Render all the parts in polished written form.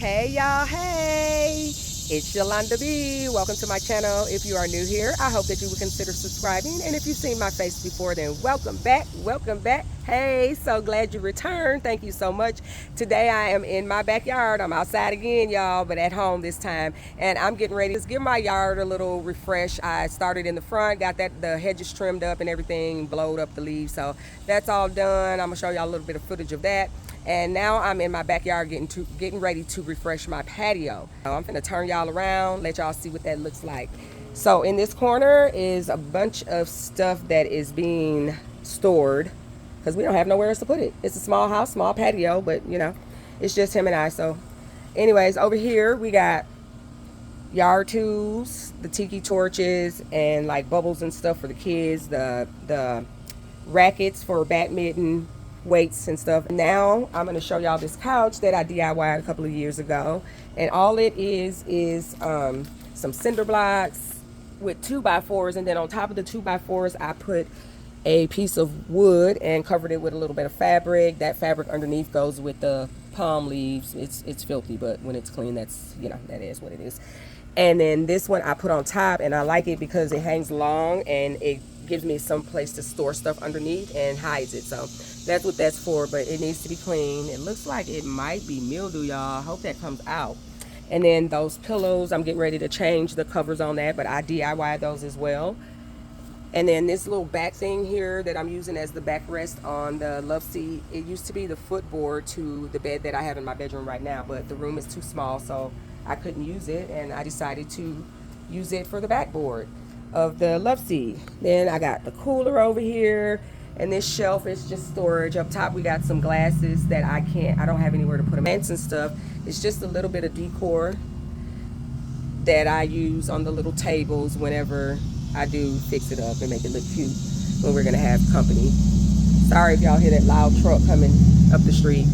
Hey y'all, hey! It's Yolanda B. Welcome to my channel. If you are new here, I hope that you would consider subscribing. And if you've seen my face before, then welcome back, welcome back. Hey, so glad you returned. Thank you so much. Today I am in my backyard. I'm outside again, y'all, but at home this time. And I'm getting ready to give my yard a little refresh. I started in the front, got the hedges trimmed up and everything, blowed up the leaves. So that's all done. I'm gonna show y'all a little bit of footage of that. And now I'm in my backyard getting ready to refresh my patio. So I'm gonna turn y'all around, let y'all see what that looks like. So in this corner is a bunch of stuff that is being stored because we don't have nowhere else to put it. It's a small house, small patio, but you know, it's just him and I. So anyways, over here we got yard tools, the tiki torches, and like bubbles and stuff for the kids, the rackets for badminton, weights and stuff. Now I'm going to show y'all this couch that I DIY'd a couple of years ago, and all it is some cinder blocks with 2x4s, and then on top of the 2x4s I put a piece of wood and covered it with a little bit of fabric. That fabric underneath goes with the palm leaves. It's filthy, but when it's clean, that's, you know, that is what it is. And then this one I put on top, and I like it because it hangs long and it gives me some place to store stuff underneath and hides it. So that's what that's for, but it needs to be clean. It looks like it might be mildew, y'all. I hope that comes out. And then those pillows, I'm getting ready to change the covers on that, but I DIY'd those as well. And then this little back thing here that I'm using as the backrest on the love seat, it used to be the footboard to the bed that I have in my bedroom right now, but the room is too small, so I couldn't use it, and I decided to use it for the backboard of the love seat. Then I got the cooler over here, and this shelf is just storage. Up top we got some glasses that I don't have anywhere to put them. And stuff. It's just a little bit of decor that I use on the little tables whenever I do fix it up and make it look cute when we're gonna have company. Sorry if y'all hear that loud truck coming up the street.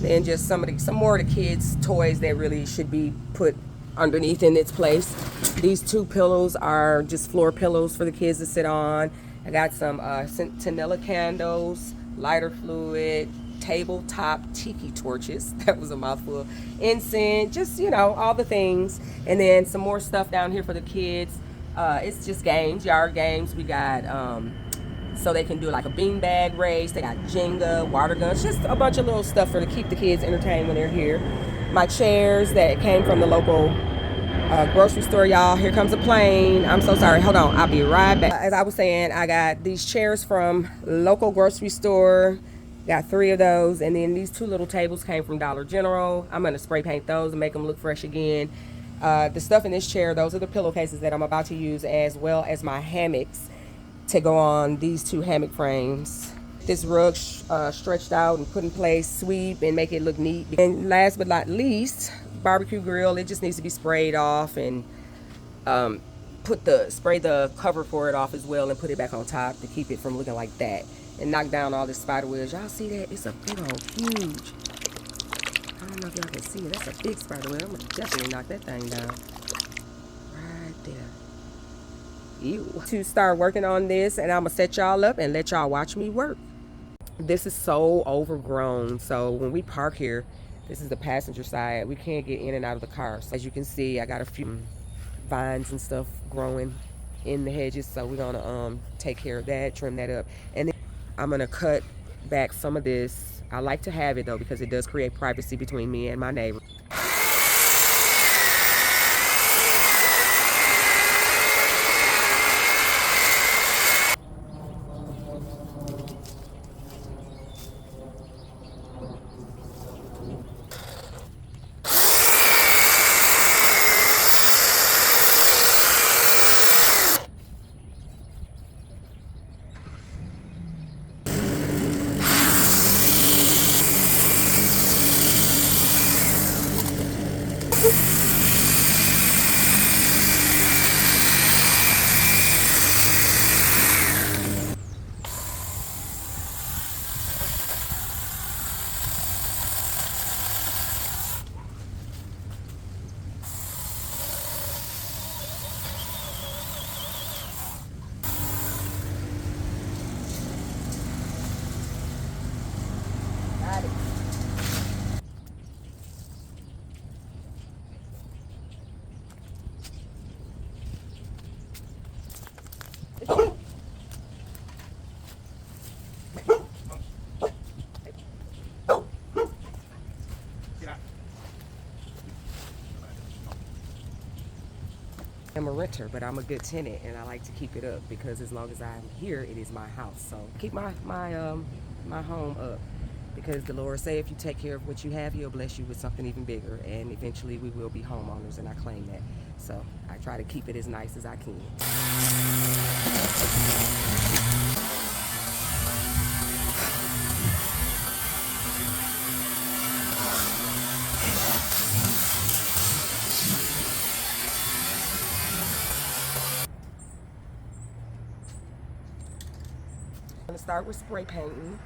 And just some more of the kids' toys that really should be put underneath in its place. These two pillows are just floor pillows for the kids to sit on. I got some Centinela candles, lighter fluid, tabletop tiki torches. That was a mouthful. Incense, just, you know, all the things. And then some more stuff down here for the kids. It's just games, yard games. We got so they can do like a beanbag race. They got Jenga, water guns, just a bunch of little stuff to keep the kids entertained when they're here. My chairs that came from the local grocery store, y'all. Here comes a plane. I'm so sorry. Hold on. I'll be right back. As I was saying, I got these chairs from local grocery store. Got 3 of those. And then these 2 little tables came from Dollar General. I'm going to spray paint those and make them look fresh again. The stuff in this chair, those are the pillowcases that I'm about to use, as well as my hammocks to go on these 2 hammock frames. This rug stretched out and put in place, sweep and make it look neat. And last but not least, barbecue grill. It just needs to be sprayed off, and spray the cover for it off as well, and put it back on top to keep it from looking like that, and knock down all this spider webs. Y'all see that? It's a big old huge. I don't know if y'all can see it. That's a big spider web. I'm gonna definitely knock that thing down right there. Ew. To start working on this, and I'm gonna set y'all up and let y'all watch me work. This is so overgrown, so when we park here, this is the passenger side, we can't get in and out of the car. So as you can see, I got a few vines and stuff growing in the hedges, so we're gonna take care of that, trim that up, and then I'm gonna cut back some of this. I like to have it though because it does create privacy between me and my neighbor. I'm a renter, but I'm a good tenant, and I like to keep it up because as long as I'm here, it is my house. So keep my home up, because the Lord say if you take care of what you have, He'll bless you with something even bigger, and eventually we will be homeowners, and I claim that. So I try to keep it as nice as I can. I'm gonna start with spray painting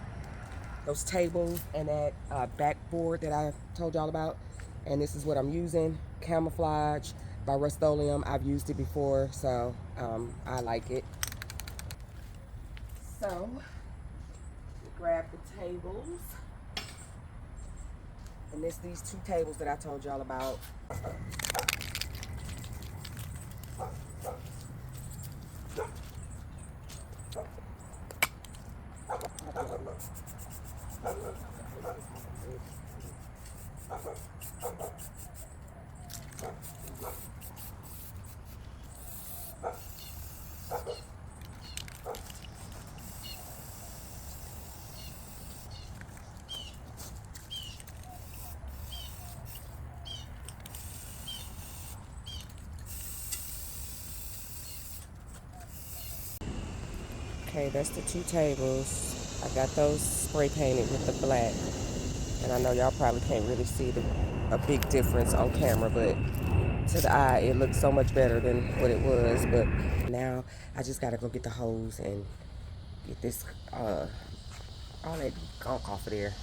those tables and that backboard that I told y'all about. And this is what I'm using, Camouflage by Rust-Oleum. I've used it before, so I like it. So grab the tables, and these two tables that I told y'all about. Okay, that's the two tables. I got those spray painted with the black. And I know y'all probably can't really see a big difference on camera, but to the eye, it looks so much better than what it was. But now I just gotta go get the hose and get this, all that gunk off of there.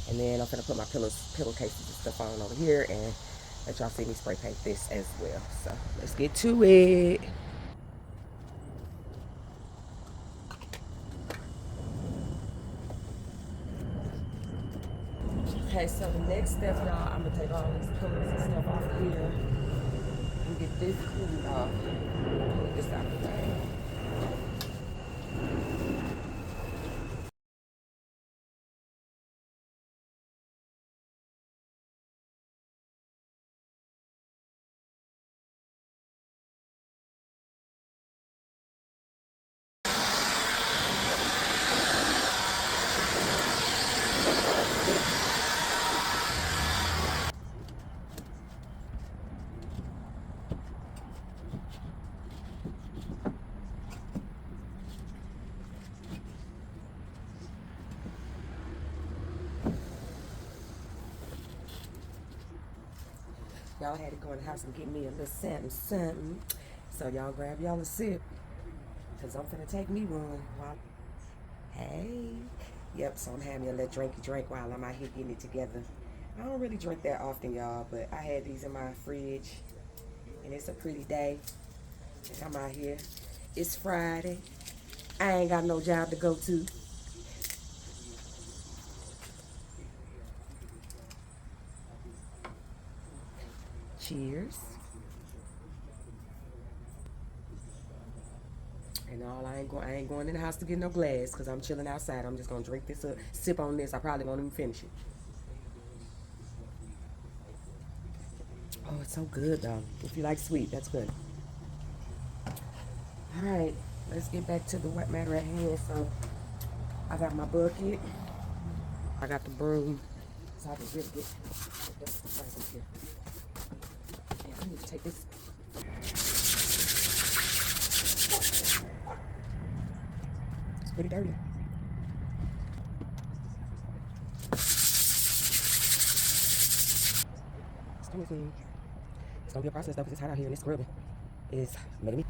And then I'm gonna put my pillowcases and stuff on over here and let y'all see me spray paint this as well. So let's get to it. Okay, so the next step, y'all, I'm gonna take all these pillows and stuff off of here and get this cleaned off. Get this out of the way. Y'all had to go in the house and get me a little something. So y'all grab y'all a sip, because I'm finna take me one. Hey. Yep, so I'm having me a little drinky drink while I'm out here getting it together. I don't really drink that often, y'all, but I had these in my fridge, and it's a pretty day. I'm out here. It's Friday. I ain't got no job to go to. Cheers. And I ain't going in the house to get no glass, because I'm chilling outside. I'm just gonna drink this up, sip on this. I probably won't even finish it. Oh, it's so good though. If you like sweet, that's good. All right, let's get back to the wet matter at hand. So I got my bucket. I got the broom. So I can really get this right here. And I need to take this. It's pretty dirty. It's gonna be a process though, because it's hot out here and it's scrubbing. It's making me.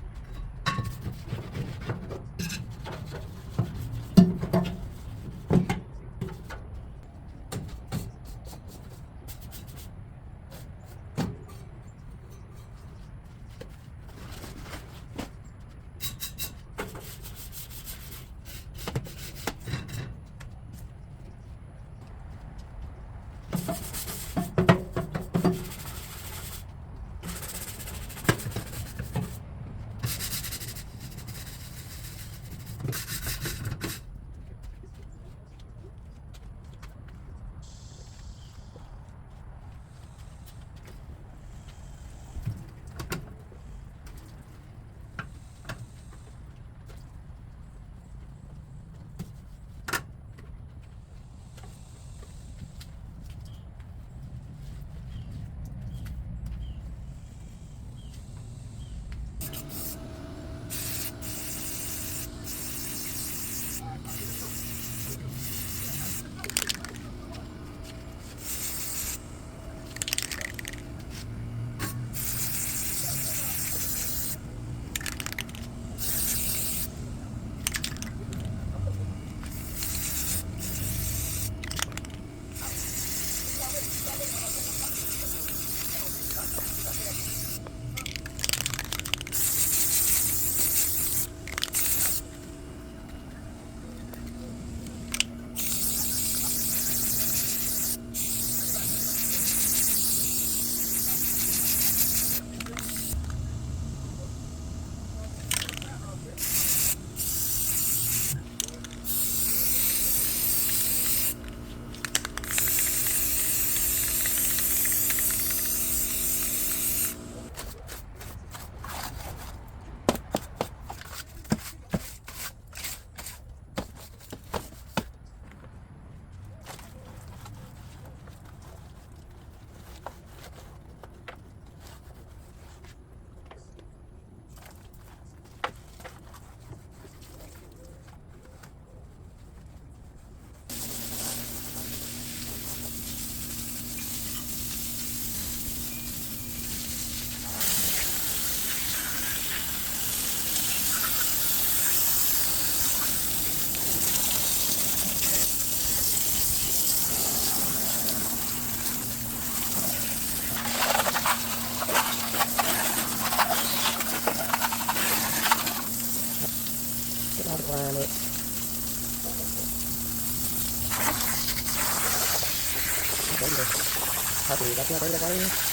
See how dirty that water is?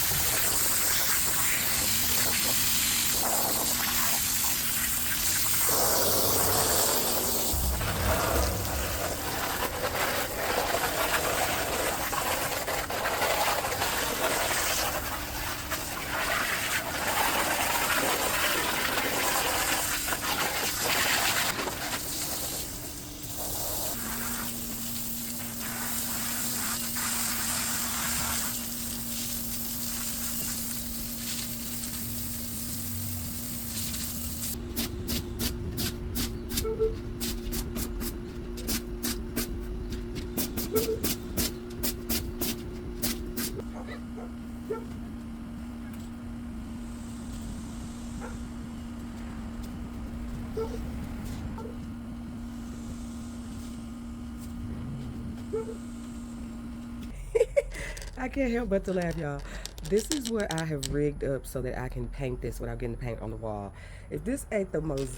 I can't help but to laugh, y'all. This is what I have rigged up so that I can paint this without getting the paint on the wall. If this ain't the most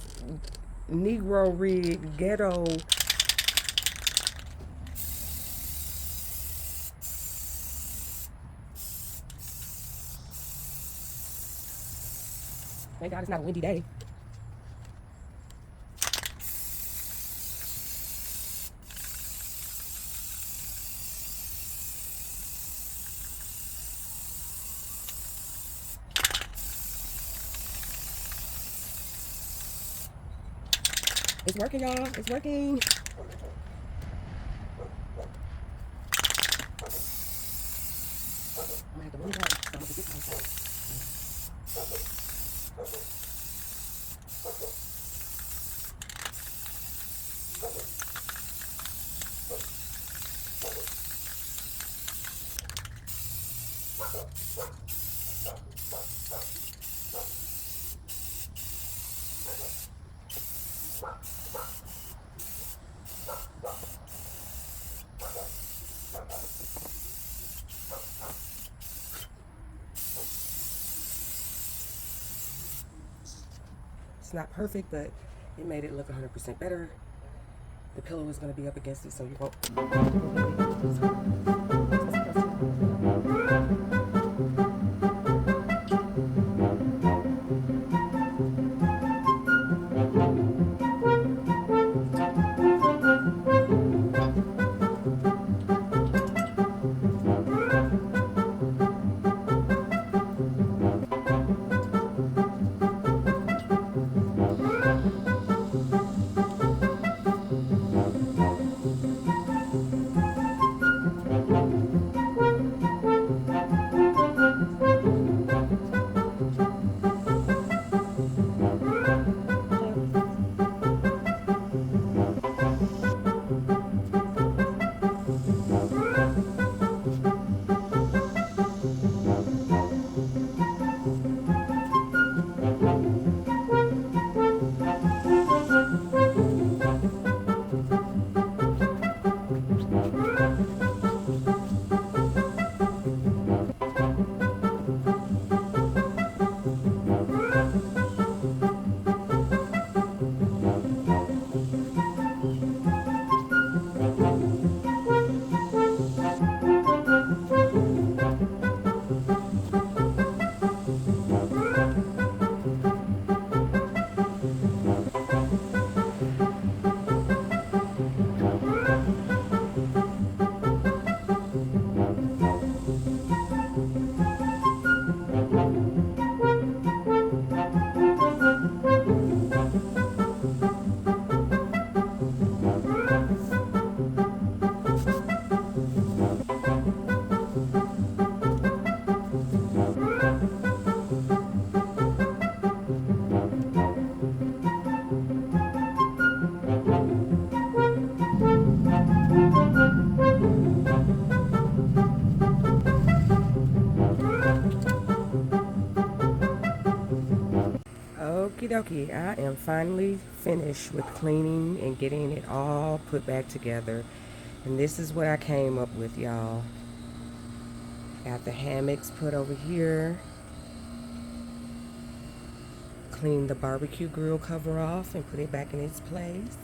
Negro rig ghetto. Thank God it's not a windy day. It's working, y'all. It's working. I'm gonna have to run it out. So I'm gonna get this one. It's not perfect, but it made it look 100% better. The pillow is going to be up against it, so you won't. Okie dokie, I am finally finished with cleaning and getting it all put back together. And this is what I came up with, y'all. Got the hammocks put over here. Clean the barbecue grill cover off and put it back in its place.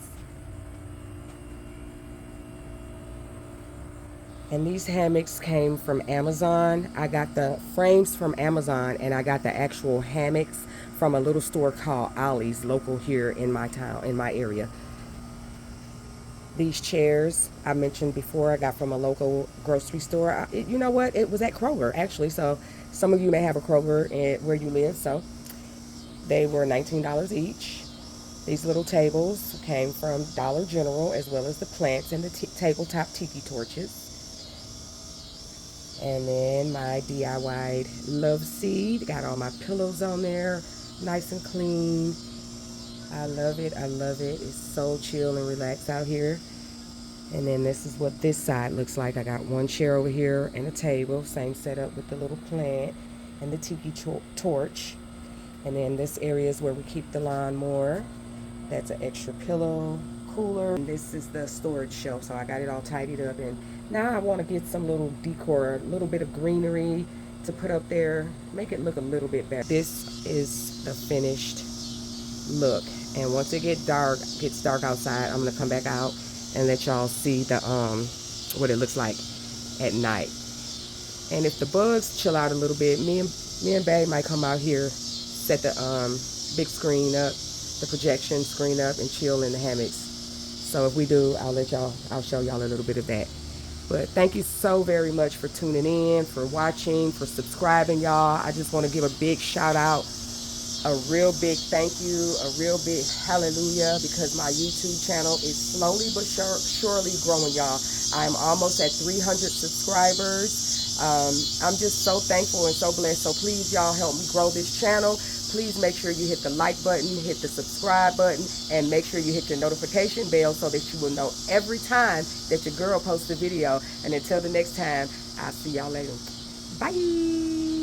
And these hammocks came from Amazon. I got the frames from Amazon, and I got the actual hammocks from a little store called Ollie's, local here in my town, in my area. These chairs I mentioned before, I got from a local grocery store. You know what? It was at Kroger, actually. So some of you may have a Kroger where you live. So they were $19 each. These little tables came from Dollar General, as well as the plants and the tabletop tiki torches. And then my DIY love seat. Got all my pillows on there, nice and clean. I love it. I love it. It's so chill and relaxed out here. And then this is what this side looks like. I got one chair over here and a table. Same setup with the little plant and the tiki torch. And then this area is where we keep the lawnmower. That's an extra pillow, cooler. And this is the storage shelf. So I got it all tidied up. And now I want to get some little decor, a little bit of greenery to put up there. Make it look a little bit better. This is the finished look. And once it gets dark outside, I'm going to come back out and let y'all see the what it looks like at night. And if the bugs chill out a little bit, me and Babe might come out here, set the big screen up, the projection screen up, and chill in the hammocks. So if we do, I'll show y'all a little bit of that. But thank you so very much for tuning in, for watching, for subscribing, y'all. I just want to give a big shout out, a real big thank you, a real big hallelujah, because my YouTube channel is slowly but surely growing, y'all. I'm almost at 300 subscribers. I'm just so thankful and so blessed. So please, y'all, help me grow this channel. Please make sure you hit the like button, hit the subscribe button, and make sure you hit your notification bell so that you will know every time that your girl posts a video. And until the next time, I'll see y'all later. Bye.